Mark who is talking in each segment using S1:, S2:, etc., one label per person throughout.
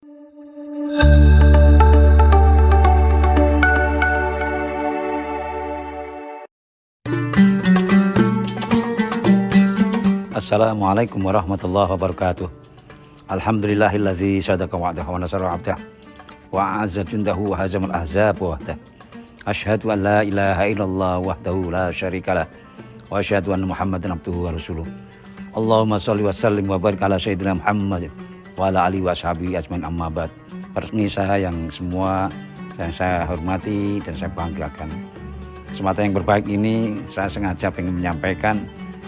S1: Assalamualaikum warahmatullahi wabarakatuh. Alhamdulillahillazi sadaqa wa'dahu wa nasara 'abdah wa a'azza jundahu wa hazamal ahzab wahdah. Asyhadu an la ilaha illallah wahdahu la syarikalah wa asyhadu anna Muhammadan abduhu wa rasuluh. Allahumma shalli wa sallim wa barik ala sayyidina Muhammad wa ala alihi wa sahbihi ajmain, amma ba'd. Resmi saya yang semua yang saya hormati dan saya banggakan. Kesempatan yang berbaik ini saya sengaja ingin menyampaikan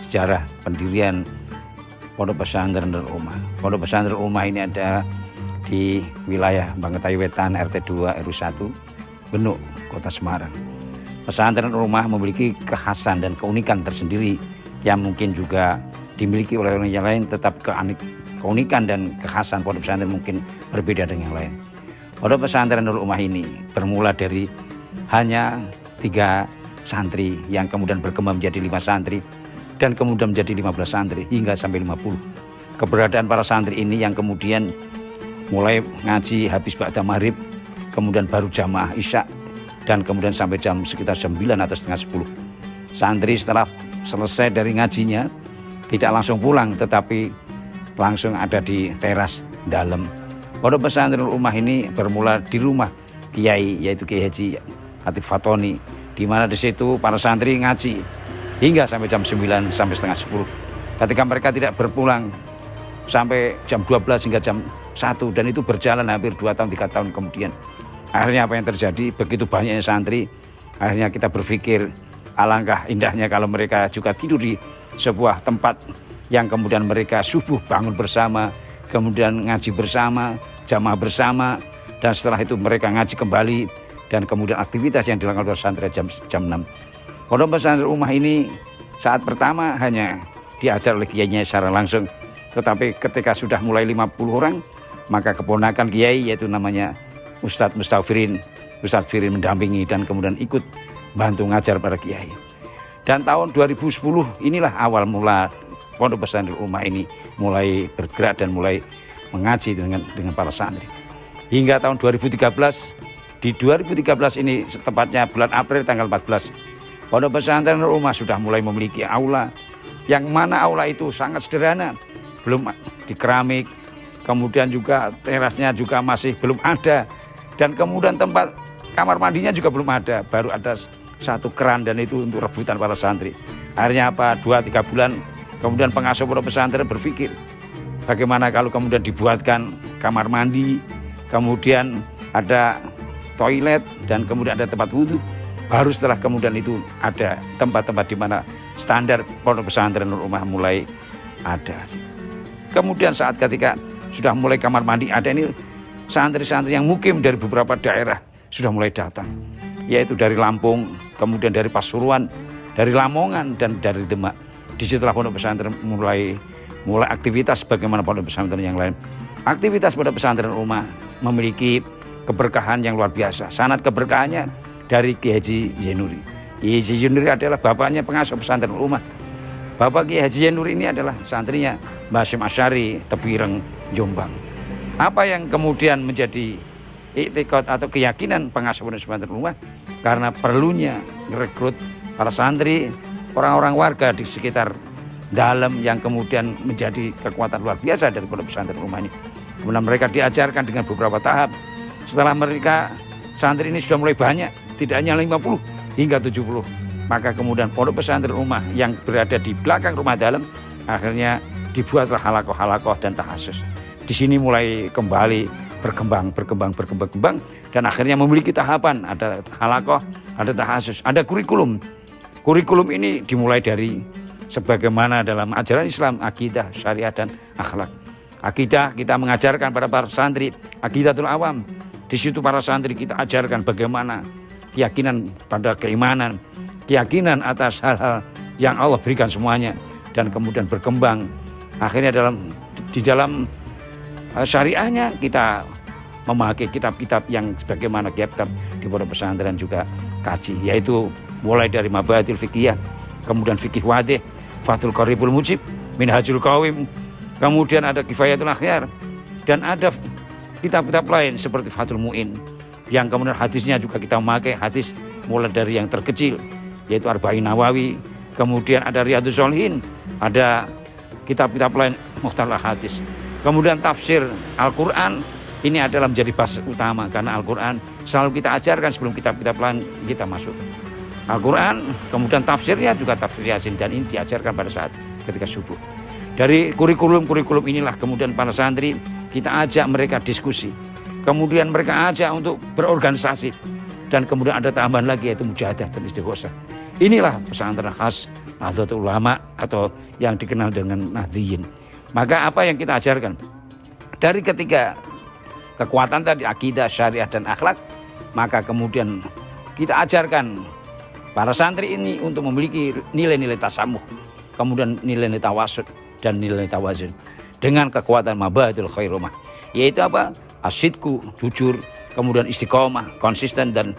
S1: sejarah pendirian Pondok Pesantren Nurul Ummah. Pondok Pesantren Nurul Ummah ini ada di wilayah Bangkatai Wetan RT 2 RW 1 Benuk, Kota Semarang. Pesantren Nurul Ummah memiliki kekhasan dan keunikan tersendiri yang mungkin juga dimiliki oleh orang yang lain, tetap keunikan dan kekhasan pondok pesantren mungkin berbeda dengan yang lain. Pondok Pesantren Nurul Ummah ini bermula dari hanya 3 santri yang kemudian berkembang menjadi 5 santri dan kemudian menjadi 15 santri hingga sampai 50. Keberadaan para santri ini yang kemudian mulai ngaji habis ba'da maghrib, kemudian baru jamaah isya, dan kemudian sampai jam sekitar 9 atau setengah 10. Santri setelah selesai dari ngajinya tidak langsung pulang, tetapi langsung ada di teras dalam. Pondok Pesantren Nurul Ummah ini bermula di rumah Kiai, yaitu Kiai Haji Hatib Fatoni, di mana di situ para santri ngaji hingga sampai jam 9 sampai setengah 10. Ketika mereka tidak berpulang sampai jam 12 hingga jam 1, dan itu berjalan hampir 2 tahun 3 tahun kemudian. Akhirnya apa yang terjadi? Begitu banyaknya santri, akhirnya kita berpikir alangkah indahnya kalau mereka juga tidur di sebuah tempat yang kemudian mereka subuh bangun bersama, kemudian ngaji bersama, jamaah bersama, dan setelah itu mereka ngaji kembali, dan kemudian aktivitas yang dilakukan oleh santri jam 6. Pondok Pesantren Ummah ini saat pertama hanya diajar oleh kiainya secara langsung, tetapi ketika sudah mulai 50 orang, maka keponakan kiai yaitu namanya Ustadz Mustafirin mendampingi dan kemudian ikut bantu ngajar para kiai. Dan tahun 2010 inilah awal mula Pondok Pesantren Ummah ini mulai bergerak dan mulai mengaji dengan para santri. Hingga tahun 2013, di 2013 ini tepatnya bulan April tanggal 14, Pondok Pesantren Nurul Ummah sudah mulai memiliki aula, yang mana aula itu sangat sederhana, belum di keramik, kemudian juga terasnya juga masih belum ada, dan kemudian tempat kamar mandinya juga belum ada, baru ada 1 keran, dan itu untuk rebutan para santri. Akhirnya apa, 2-3 bulan kemudian pengasuh pondok pesantren berpikir, bagaimana kalau kemudian dibuatkan kamar mandi, kemudian ada toilet, dan kemudian ada tempat wudhu. Baru setelah kemudian itu ada tempat-tempat di mana standar Pondok Pesantren Nurul Ummah mulai ada. Kemudian saat ketika sudah mulai kamar mandi ada, ini santri-santri yang mukim dari beberapa daerah sudah mulai datang, yaitu dari Lampung, kemudian dari Pasuruan, dari Lamongan, dan dari Demak. Disitulah Pondok Pesantren mulai aktivitas bagaimana pondok pesantren yang lain. Aktivitas Pondok Pesantren Nurul Ummah memiliki keberkahan yang luar biasa. Sanad keberkahannya dari Kiai Haji Zainuri. Kiai Haji Zainuri adalah bapaknya pengasuh pesantren Nurul Ummah. Bapak Kiai Haji Zainuri ini adalah santrinya Mbah Hasyim Asy'ari Tebireng, Jombang. Apa yang kemudian menjadi iktikad atau keyakinan pengasuh pesantren Nurul Ummah? Karena perlunya merekrut para santri, orang-orang warga di sekitar dalam yang kemudian menjadi kekuatan luar biasa dari pondok pesantren Nurul Ummah ini. Kemudian mereka diajarkan dengan beberapa tahap. Setelah mereka santri ini sudah mulai banyak, tidak hanya 50 hingga 70, maka kemudian Pondok Pesantren Nurul Ummah yang berada di belakang rumah dalam akhirnya dibuatlah halakoh dan tahasus. Di sini mulai kembali berkembang dan akhirnya memiliki tahapan, ada halakoh, ada tahasus, ada kurikulum. Kurikulum ini dimulai dari sebagaimana dalam ajaran Islam, akidah, syariat, dan akhlak. Akidah kita mengajarkan pada para santri akidatul awam. Di situ para santri kita ajarkan bagaimana keyakinan pada keimanan, keyakinan atas hal-hal yang Allah berikan semuanya, dan kemudian berkembang. Akhirnya di dalam syariahnya kita memakai kitab-kitab yang sebagaimana kitab di pondok pesantren juga kaji, yaitu mulai dari Mabahithul Fiqhiyah, kemudian Fikih Wadih, Fathul Qaribul Mujib, Minhajul Qawim, kemudian ada Kifayatul Akhyar, dan ada kitab-kitab lain seperti Fathul Mu'in, yang kemudian hadisnya juga kita memakai hadis mulai dari yang terkecil, yaitu Arba'in Nawawi, kemudian ada Riyadhus Shalihin, ada kitab-kitab lain mukhtalaf hadis. Kemudian tafsir Al-Quran, ini adalah menjadi basis utama, karena Al-Quran selalu kita ajarkan sebelum kitab-kitab lain kita masuk. Al-Quran, kemudian tafsirnya juga tafsir Yasin, dan ini diajarkan pada saat ketika subuh. Dari kurikulum inilah kemudian para santri kita ajak mereka diskusi, kemudian mereka ajak untuk berorganisasi, dan kemudian ada tambahan lagi yaitu mujahadah dan istighosah. Inilah pesantren khas Nahdlatul Ulama atau yang dikenal dengan Nahdliyin. Maka apa yang kita ajarkan dari ketiga kekuatan tadi, akidah, syariah, dan akhlak, maka kemudian kita ajarkan para santri ini untuk memiliki nilai-nilai tasamuh, kemudian nilai-nilai tawasud dan nilai tawazun dengan kekuatan mabadul khairumah, yaitu apa? Asyidku, jujur, kemudian istiqomah, konsisten, dan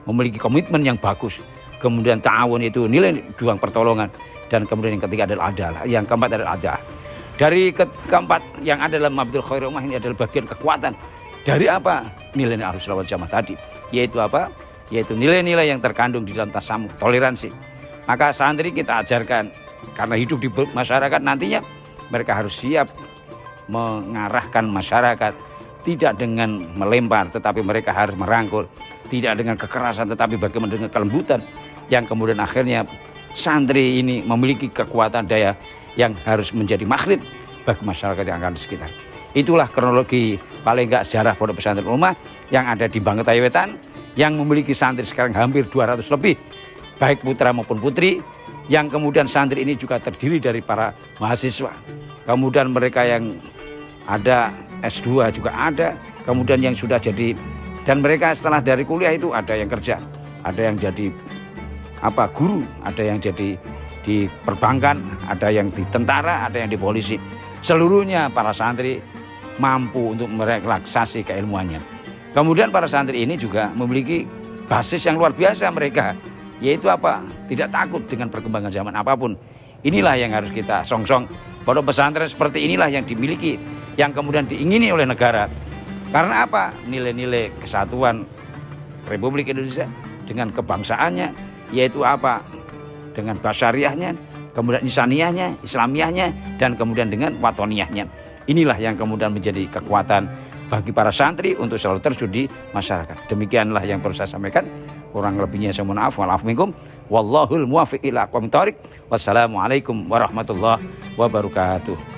S1: memiliki komitmen yang bagus. Kemudian ta'awun, itu nilai juang pertolongan, dan kemudian yang ketiga adalah adalah, yang keempat adalah adalah. Dari keempat yang ada dalam mabadul khairumah ini adalah bagian kekuatan dari apa? Nilai Ahlussunnah wal Jamaah tadi, yaitu apa? Yaitu nilai-nilai yang terkandung di dalam tasamuh, toleransi. Maka santri kita ajarkan, karena hidup di masyarakat nantinya mereka harus siap mengarahkan masyarakat, tidak dengan melempar tetapi mereka harus merangkul, tidak dengan kekerasan tetapi bagaimana dengan kelembutan, yang kemudian akhirnya santri ini memiliki kekuatan daya yang harus menjadi magnet bagi masyarakat yang akan di sekitar. Itulah kronologi paling enggak sejarah Pondok Pesantren Ummah yang ada di Bangkai Wetan, yang memiliki santri sekarang hampir 200 lebih, baik putra maupun putri, yang kemudian santri ini juga terdiri dari para mahasiswa. Kemudian mereka yang ada S2 juga ada, kemudian yang sudah jadi, dan mereka setelah dari kuliah itu ada yang kerja, ada yang jadi guru, ada yang jadi di perbankan, ada yang di tentara, ada yang di polisi. Seluruhnya para santri mampu untuk merelaksasi keilmuannya. Kemudian para santri ini juga memiliki basis yang luar biasa mereka, yaitu apa? Tidak takut dengan perkembangan zaman apapun. Inilah yang harus kita songsong. Pondok pesantren seperti inilah yang dimiliki, yang kemudian diingini oleh negara. Karena apa? Nilai-nilai kesatuan Republik Indonesia dengan kebangsaannya, yaitu apa? Dengan basyariahnya, kemudian insaniyahnya, islamiyahnya, dan kemudian dengan watoniyahnya. Inilah yang kemudian menjadi kekuatan bagi para santri untuk selalu terjun di masyarakat. Demikianlah yang perlu saya sampaikan. Kurang lebihnya saya mohon maaf. Wa'alaikum minkum. Wallahul muwaffiq ila aqwamit thoriq. Wassalamualaikum warahmatullahi wabarakatuh.